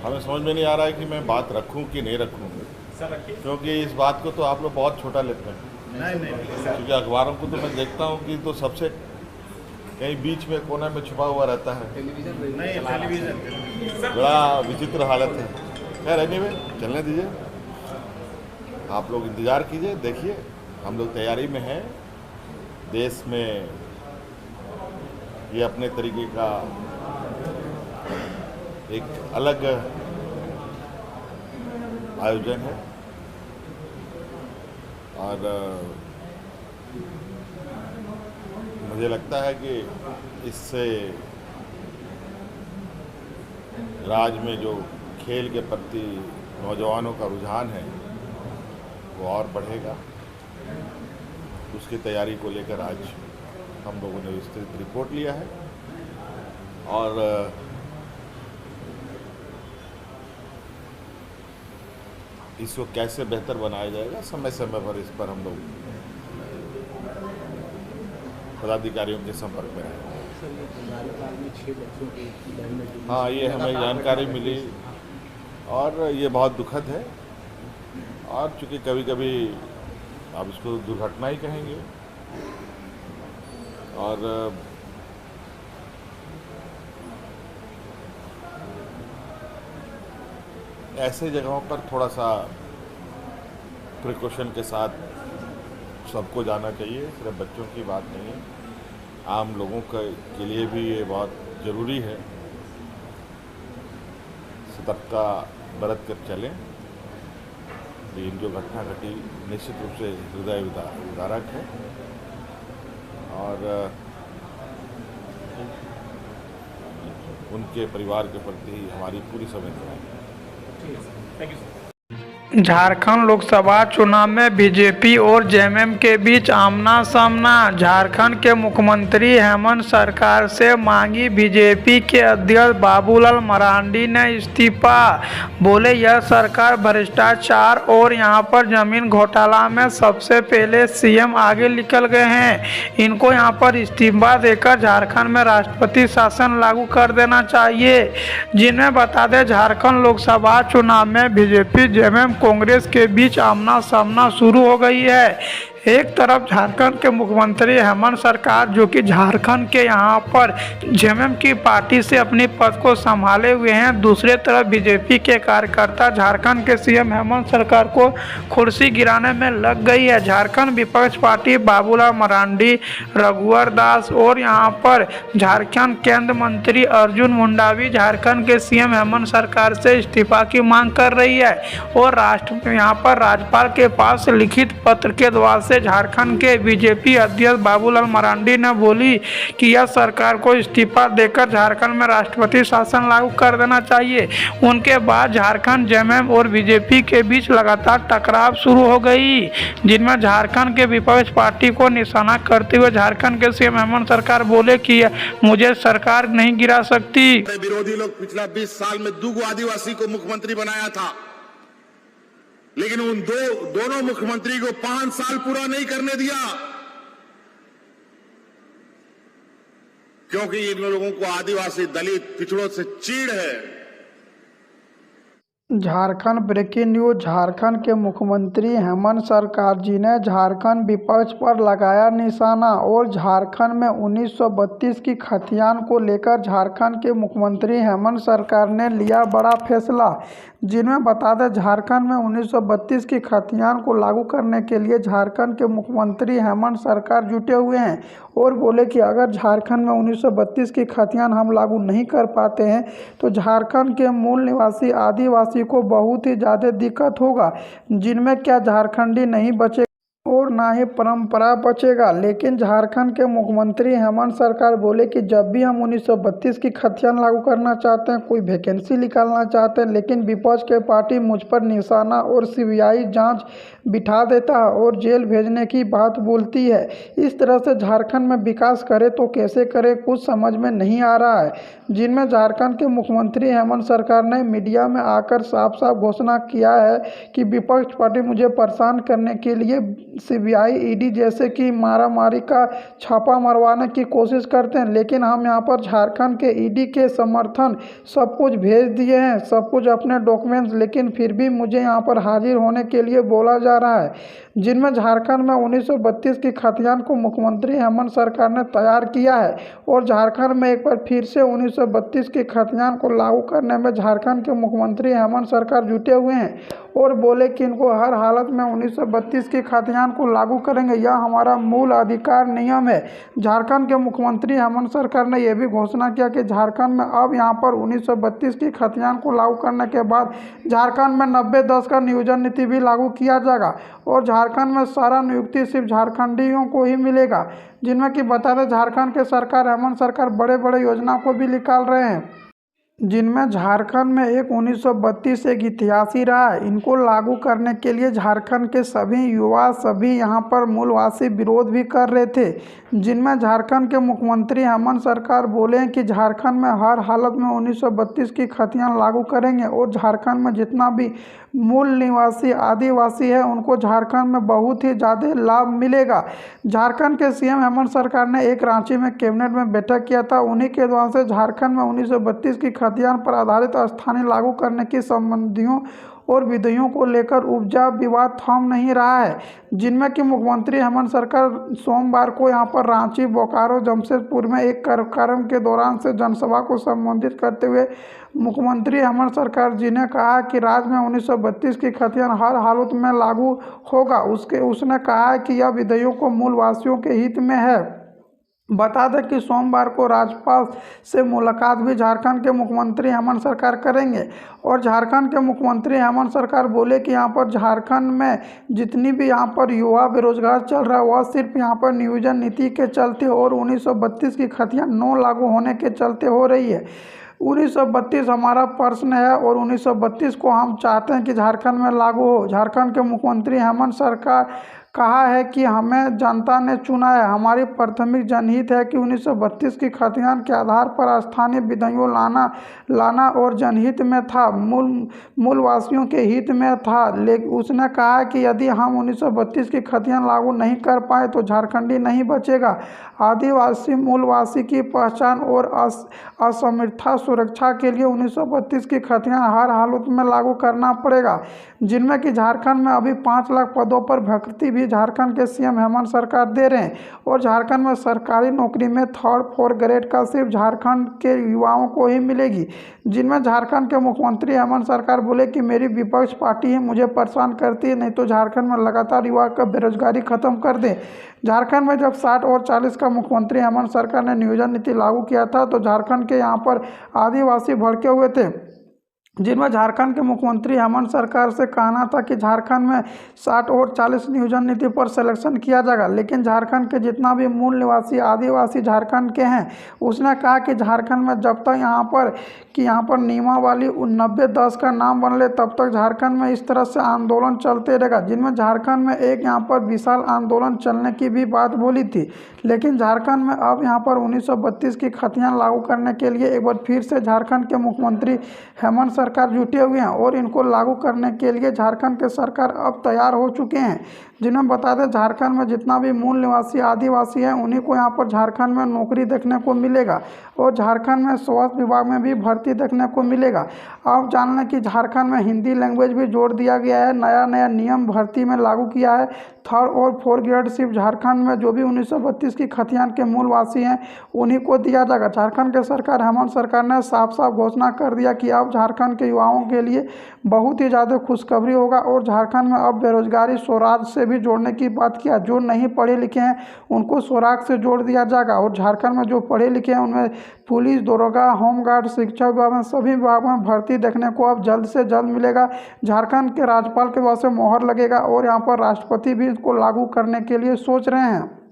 हमें समझ में नहीं आ रहा है कि मैं बात रखूं कि नहीं रखूं, क्योंकि इस बात को तो आप लोग बहुत छोटा लेते हैं। नहीं क्योंकि अखबारों को तो मैं देखता हूं कि तो सबसे कहीं बीच में कोने में छुपा हुआ रहता है। टेलीविज़न बड़ा विचित्र हालत है। खैर एनीवे चलने दीजिए, आप लोग इंतज़ार कीजिए, देखिए हम लोग तैयारी में हैं। देश में ये अपने तरीके का एक अलग आयोजन है और मुझे लगता है कि इससे राज्य में जो खेल के प्रति नौजवानों का रुझान है वो और बढ़ेगा। उसकी तैयारी को लेकर आज हम लोगों ने विस्तृत रिपोर्ट लिया है और इसको कैसे बेहतर बनाया जाएगा समय समय पर इस पर हम लोग पदाधिकारियों के संपर्क में रहेंगे। हाँ, ये हमें जानकारी मिली और ये बहुत दुखद है और चूँकि कभी कभी आप इसको दुर्घटना ही कहेंगे और ऐसे जगहों पर थोड़ा सा प्रिकॉशन के साथ सबको जाना चाहिए। सिर्फ बच्चों की बात नहीं है, आम लोगों के लिए भी ये बहुत ज़रूरी है। सतर्कता बरत कर चलें। लेकिन जो घटना घटी निश्चित रूप से हृदय विदारक है और उनके परिवार के प्रति हमारी पूरी संवेदना है। झारखंड लोकसभा चुनाव में बीजेपी और जेएमएम के बीच आमना सामना। झारखंड के मुख्यमंत्री हेमंत सरकार से मांगी बीजेपी के अध्यक्ष बाबूलाल मरांडी ने इस्तीफा। बोले यह सरकार भ्रष्टाचार और यहां पर जमीन घोटाला में सबसे पहले सीएम आगे निकल गए हैं। इनको यहां पर इस्तीफा देकर झारखंड में राष्ट्रपति शासन लागू कर देना चाहिए। जिनमें बता दें झारखंड लोकसभा चुनाव में बीजेपी जेएमएम कांग्रेस के बीच आमना सामना शुरू हो गई है। एक तरफ झारखंड के मुख्यमंत्री हेमंत सरकार जो कि झारखंड के यहाँ पर जेएमएम की पार्टी से अपनी पद को संभाले हुए हैं, दूसरे तरफ बीजेपी के कार्यकर्ता झारखंड के सीएम हेमंत सरकार को कुर्सी गिराने में लग गई है। झारखंड विपक्ष पार्टी बाबूलाल मरांडी, रघुवर दास और यहाँ पर झारखंड केंद्र मंत्री अर्जुन मुंडा भी झारखंड के सीएम हेमंत सरकार से इस्तीफा की मांग कर रही है और यहाँ पर राज्यपाल के पास लिखित पत्र के द्वारा से झारखंड के बीजेपी अध्यक्ष बाबूलाल मरांडी ने बोली कि यह सरकार को इस्तीफा देकर झारखंड में राष्ट्रपति शासन लागू कर देना चाहिए। उनके बाद झारखंड जेएमएम और बीजेपी के बीच लगातार टकराव शुरू हो गई, जिनमें झारखंड के विपक्ष पार्टी को निशाना करते हुए झारखंड के सीएम हेमंत सरकार बोले कि मुझे सरकार नहीं गिरा सकती। विरोधी लोग पिछला 20 साल में दूगो आदिवासी को मुख्यमंत्री बनाया था, लेकिन उन दोनों मुख्यमंत्री को 5 साल पूरा नहीं करने दिया, क्योंकि इन लोगों को आदिवासी दलित पिछड़ों से चीड़ है। Jharkhand breaking news. झारखंड के मुख्यमंत्री हेमंत सरकार जी ने झारखंड विपक्ष पर लगाया निशाना और झारखंड में 1932 की खतियान को लेकर झारखंड के मुख्यमंत्री हेमंत सरकार ने लिया बड़ा फैसला। जिनमें बता दें झारखंड में 1932 की खतियान को लागू करने के लिए झारखंड के मुख्यमंत्री हेमंत सरकार जुटे हुए हैं और बोले कि अगर झारखंड में 1932 की खतियान हम लागू नहीं कर पाते हैं तो झारखंड के मूल निवासी आदिवासी को बहुत ही ज़्यादा दिक्कत होगा, जिनमें क्या झारखंडी नहीं बचे और ना ही परंपरा बचेगा। लेकिन झारखंड के मुख्यमंत्री हेमंत सरकार बोले कि जब भी हम 1932 की खतियान लागू करना चाहते हैं, कोई वैकेंसी निकालना चाहते हैं, लेकिन विपक्ष के पार्टी मुझ पर निशाना और सीबीआई जांच बिठा देता है और जेल भेजने की बात बोलती है। इस तरह से झारखंड में विकास करे तो कैसे करे, कुछ समझ में नहीं आ रहा है। जिनमें झारखंड के मुख्यमंत्री हेमंत सरकार ने मीडिया में आकर साफ साफ घोषणा किया है कि विपक्ष पार्टी मुझे परेशान करने के लिए सीबीआई, ईडी जैसे कि मारामारी का छापा मरवाने की कोशिश करते हैं, लेकिन हम यहाँ पर झारखंड के ईडी के समर्थन सब कुछ भेज दिए हैं, सब कुछ अपने डॉक्यूमेंट्स, लेकिन फिर भी मुझे यहाँ पर हाजिर होने के लिए बोला जा रहा है, जिनमें झारखंड में 1932 की खतियान को मुख्यमंत्री हेमंत सरकार ने तैयार किया है और झारखंड में एक बार फिर से 1932 की खतियान को लागू करने में झारखंड के मुख्यमंत्री हेमंत सरकार जुटे हुए हैं और बोले कि इनको हर हालत में 1932 की खतियान को लागू करेंगे, यह हमारा मूल अधिकार नियम है। झारखंड के मुख्यमंत्री हेमंत सरकार ने यह भी घोषणा किया कि झारखंड में अब यहाँ पर 1932 की खतियान को लागू करने के बाद झारखंड में 90-10 का नियोजन नीति भी लागू किया जाएगा और झारखंड में सारा नियुक्ति सिर्फ झारखंडियों को ही मिलेगा, जिनमें कि बता दें झारखंड के सरकार हेमंत सरकार बड़े बड़े योजना को भी निकाल रहे हैं, जिनमें झारखंड में एक 1932 एक इतिहास ही रहा है। इनको लागू करने के लिए झारखंड के सभी युवा, सभी यहाँ पर मूलवासी विरोध भी कर रहे थे, जिनमें झारखंड के मुख्यमंत्री हेमंत सरकार बोले कि झारखंड में हर हालत में 1932 की खतियान लागू करेंगे और झारखंड में जितना भी मूल निवासी आदिवासी है उनको झारखंड में बहुत ही ज़्यादा लाभ मिलेगा। झारखंड के सीएम हेमंत सरकार ने एक रांची में कैबिनेट में बैठक किया था, उन्हीं के दौरान से झारखंड में 1932 की खतियान पर आधारित स्थानीय लागू करने की संबंधियों और विधियों को लेकर उपजा विवाद थम नहीं रहा है, जिनमें कि मुख्यमंत्री हेमंत सरकार सोमवार को यहां पर रांची, बोकारो, जमशेदपुर में एक कार्यक्रम के दौरान से जनसभा को संबोधित करते हुए मुख्यमंत्री हेमंत सरकार जी ने कहा कि राज्य में 1932 की खतियान हर हालत में लागू होगा। उसने कहा है कि यह विधेयकों को मूलवासियों के हित में है। बता दें कि सोमवार को राज्यपाल से मुलाकात भी झारखंड के मुख्यमंत्री हेमंत सरकार करेंगे और झारखंड के मुख्यमंत्री हेमंत सरकार बोले कि यहाँ पर झारखंड में जितनी भी यहाँ पर युवा बेरोजगार चल रहा है वह सिर्फ यहाँ पर नियोजन नीति के चलते और 1932 की खतियान न लागू होने के चलते हो रही है। 1932 हमारा प्रश्न है और 1932 को हम चाहते हैं कि झारखंड में लागू हो। झारखंड के मुख्यमंत्री हेमंत सरकार कहा है कि हमें जनता ने चुना है, हमारी प्राथमिक जनहित है कि 1932 की खतियान के आधार पर स्थानीय विधेयकों लाना और जनहित में था, मूलवासियों के हित में था। लेकिन उसने कहा कि यदि हम 1932 की खतियान लागू नहीं कर पाए तो झारखंडी नहीं बचेगा। आदिवासी मूलवासी की पहचान और असमर्थता सुरक्षा के लिए 1932 की खतियान हर हालत में लागू करना पड़ेगा, जिनमें कि झारखंड में अभी 5 लाख पदों पर भर्ती भी झारखंड के सीएम हेमंत सरकार दे रहे हैं और झारखंड में सरकारी नौकरी में 3rd-4 ग्रेड का सिर्फ झारखंड के युवाओं को ही मिलेगी, जिनमें झारखंड के मुख्यमंत्री हेमंत सरकार बोले कि मेरी विपक्ष पार्टी ही मुझे परेशान करती है, नहीं तो झारखंड में लगातार युवा का बेरोजगारी खत्म कर दे। झारखंड में जब 60 और 40 का मुख्यमंत्री हेमंत सरकार ने नियोजन नीति लागू किया था तो झारखंड के यहाँ पर आदिवासी भड़के हुए थे, जिनमें झारखंड के मुख्यमंत्री हेमंत सरकार से कहना था कि झारखंड में 60 और 40 नियोजन नीति पर सिलेक्शन किया जाएगा, लेकिन झारखंड के जितना भी मूल निवासी आदिवासी झारखंड के हैं उसने कहा कि झारखंड में जब तक यहाँ पर नियमावली 90-10 का नाम बन ले तब तक झारखंड में इस तरह से आंदोलन चलते रहेगा, जिनमें झारखंड में एक यहाँ पर विशाल आंदोलन चलने की भी बात बोली थी। लेकिन झारखंड में अब यहाँ पर 1932 की खतियान लागू करने के लिए एक बार फिर से झारखंड के मुख्यमंत्री हेमंत सरकार जुटे हुए हैं और इनको लागू करने के लिए झारखंड के सरकार अब तैयार हो चुके हैं, जिन्हें बता दें झारखंड में जितना भी मूल निवासी आदिवासी हैं उन्हीं को यहाँ पर झारखंड में नौकरी देखने को मिलेगा और झारखंड में स्वास्थ्य विभाग में भी भर्ती देखने को मिलेगा। अब जान लें कि झारखंड में हिंदी लैंग्वेज भी जोड़ दिया गया है, नया नियम भर्ती में लागू किया है। 3rd और 4th ग्रेड सिर्फ झारखंड में जो भी 1932 की खतियान के मूलवासी हैं उन्हीं को दिया जाएगा। झारखंड के सरकार हेमंत सरकार ने साफ साफ घोषणा कर दिया कि अब झारखंड के युवाओं के लिए बहुत ही ज़्यादा खुशखबरी होगा और झारखंड में अब बेरोजगारी स्वराज से भी जोड़ने की बात किया। जो नहीं पढ़े लिखे हैं उनको स्वराज से जोड़ दिया जाएगा और झारखंड में जो पढ़े लिखे हैं उनमें पुलिस, दरोगा, होमगार्ड, शिक्षा विभाग में सभी विभाग में भर्ती देखने को अब जल्द से जल्द मिलेगा। झारखंड के राज्यपाल के द्वारा से मोहर लगेगा और यहाँ पर राष्ट्रपति भी इसको लागू करने के लिए सोच रहे हैं।